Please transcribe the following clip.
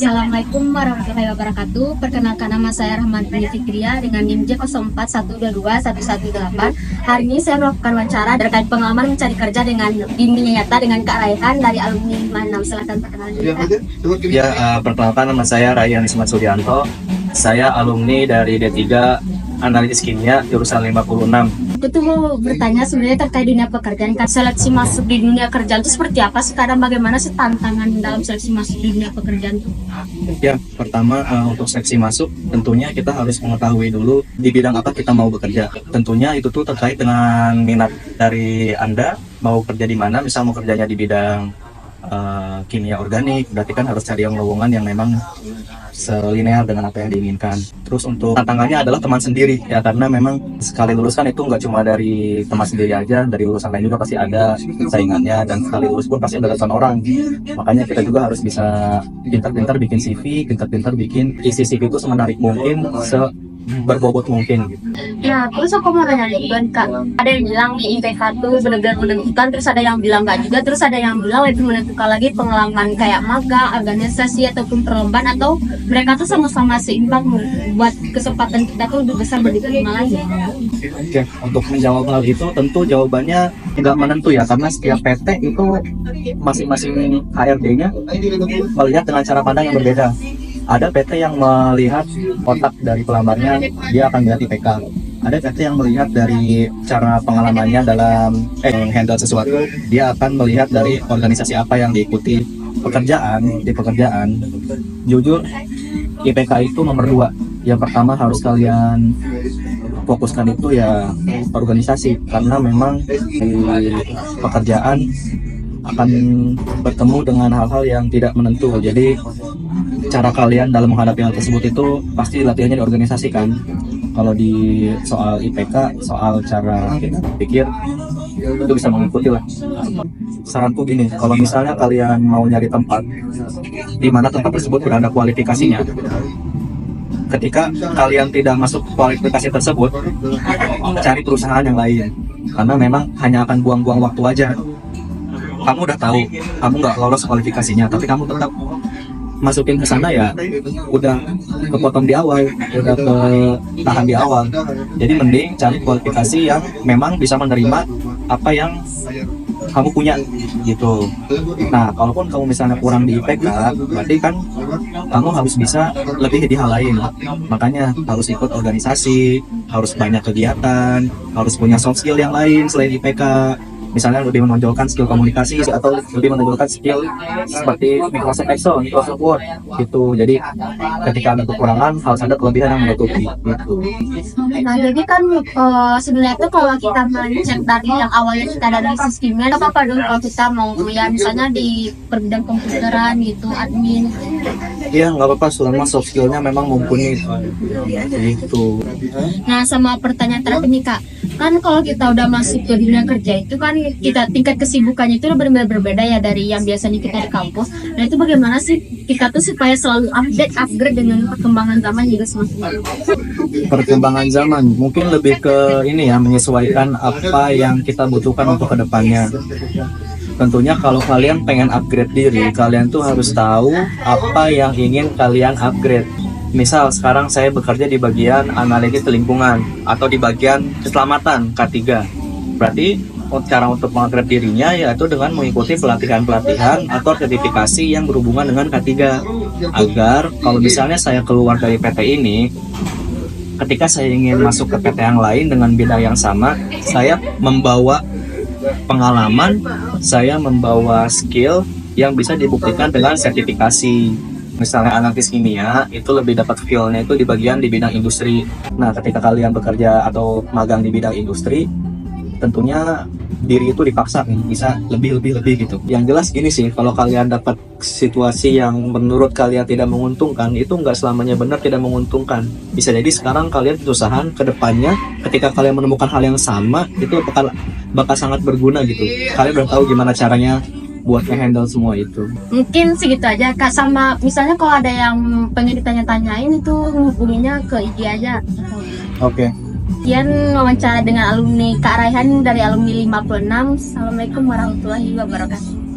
Assalamualaikum warahmatullahi wabarakatuh. Perkenalkan, nama saya Rahmani Fikria dengan NIM J04122118. Hari ini saya melakukan wawancara terkait pengalaman mencari kerja dengan bimbingan nyata dengan Kak Raihan dari alumni 56. Silakan perkenalan. Perkenalkan, nama saya Raihan Ismat Sudianto. Saya alumni dari D3 Analisis Kimia jurusan 56. Aku tuh mau bertanya sebenarnya terkait dunia pekerjaan. Kan seleksi masuk di dunia kerjaan itu seperti apa sekarang? Bagaimana sih tantangan dalam seleksi masuk di dunia pekerjaan itu? Ya, pertama untuk seleksi masuk tentunya kita harus mengetahui dulu di bidang apa kita mau bekerja. Tentunya itu tuh terkait dengan minat dari Anda, mau kerja di mana. Misal mau kerjanya di bidang kimia organik, berarti kan harus cari yang lowongan yang memang selinear dengan apa yang diinginkan. Terus untuk tantangannya adalah teman sendiri ya, karena memang sekali lulus kan itu nggak cuma dari teman sendiri aja, dari lulusan lain juga pasti ada saingannya, dan sekali lulus pun pasti ada ratusan orang. Makanya kita juga harus bisa pintar-pintar bikin CV, pintar-pintar bikin isi CV itu semenarik mungkin, berbobot mungkin gitu. Ya, terus aku mau tanya juga Kak, ada yang bilang di IPK tuh benar-benar menentukan, terus ada yang bilang nggak juga, terus ada yang bilang lebih menentukan lagi pengalaman kayak magang, organisasi ataupun perlombaan, atau mereka tuh sama-sama seimbang buat kesempatan kita tuh lebih besar diterima lagi. Oke, untuk menjawab hal itu tentu jawabannya tidak menentu ya, karena setiap PT itu masing-masing HRD-nya melihat dengan cara pandang yang berbeda. Ada PT yang melihat otak dari pelamarnya, dia akan melihat IPK. Ada PT yang melihat dari cara pengalamannya dalam handle sesuatu, dia akan melihat dari organisasi apa yang diikuti. Di pekerjaan, jujur IPK itu nomor 2. Yang pertama harus kalian fokuskan itu ya organisasi, karena memang di pekerjaan akan bertemu dengan hal-hal yang tidak menentu. Jadi cara kalian dalam menghadapi hal tersebut itu pasti latihannya diorganisasikan. Kalau di soal IPK, soal cara pikir, itu bisa mengikuti lah. Saranku gini, kalau misalnya kalian mau nyari tempat di mana tempat tersebut berada kualifikasinya, ketika kalian tidak masuk kualifikasi tersebut, cari perusahaan yang lain, karena memang hanya akan buang-buang waktu aja. Kamu udah tahu kamu nggak lolos kualifikasinya, tapi kamu tetap masukin ke sana, ya udah kepotong di awal, udah ketahan di awal. Jadi mending cari kualifikasi yang memang bisa menerima apa yang kamu punya gitu. Nah, kalaupun kamu misalnya kurang di IPK, berarti kan kamu harus bisa lebih di hal lain. Makanya harus ikut organisasi, harus banyak kegiatan, harus punya soft skill yang lain selain IPK. Misalnya lebih menonjolkan skill komunikasi atau lebih menonjolkan skill seperti Microsoft Excel, Microsoft Word gitu. Jadi ketika ada kekurangan harus ada kelebihan yang menutupi gitu. Nah, jadi kan sebenarnya tuh kalau kita melihat dari yang awalnya kita dari sistemnya, apa dulu kalau kita mau kuliah misalnya di perbidang komputeran gitu, admin. Iya, nggak apa-apa selama soft skillnya memang mumpuni gitu. Nah, sama pertanyaan terakhir nih Kak, kan kalau kita udah masuk ke dunia kerja itu kan kita tingkat kesibukannya itu benar-benar berbeda ya dari yang biasanya kita di kampus. Nah, itu bagaimana sih kita tuh supaya selalu upgrade dengan perkembangan zaman juga semakin. Perkembangan zaman mungkin lebih ke ini ya, menyesuaikan apa yang kita butuhkan untuk kedepannya. Tentunya kalau kalian pengen upgrade diri, kalian tuh harus tahu apa yang ingin kalian upgrade. Misal sekarang saya bekerja di bagian analisis lingkungan atau di bagian keselamatan K3. Berarti cara untuk mengupgrade dirinya yaitu dengan mengikuti pelatihan-pelatihan atau sertifikasi yang berhubungan dengan K3. Agar kalau misalnya saya keluar dari PT ini, ketika saya ingin masuk ke PT yang lain dengan bidang yang sama, saya membawa pengalaman, saya membawa skill yang bisa dibuktikan dengan sertifikasi. Misalnya analisis kimia itu lebih dapat feel-nya itu di bidang industri. Nah, ketika kalian bekerja atau magang di bidang industri, tentunya diri itu dipaksa bisa lebih gitu. Yang jelas gini sih, kalau kalian dapat situasi yang menurut kalian tidak menguntungkan, itu nggak selamanya benar tidak menguntungkan. Bisa jadi sekarang kalian kesusahan, ke depannya ketika kalian menemukan hal yang sama, itu bakal sangat berguna gitu. Kalian udah tahu gimana caranya buat nge-handle semua itu. Mungkin segitu aja Kak, sama misalnya kalau ada yang pengen ditanya-tanyain itu hubunginya ke IG aja. Oke. Sekian wawancara dengan alumni Kak Raihan dari alumni 56. Assalamualaikum warahmatullahi wabarakatuh.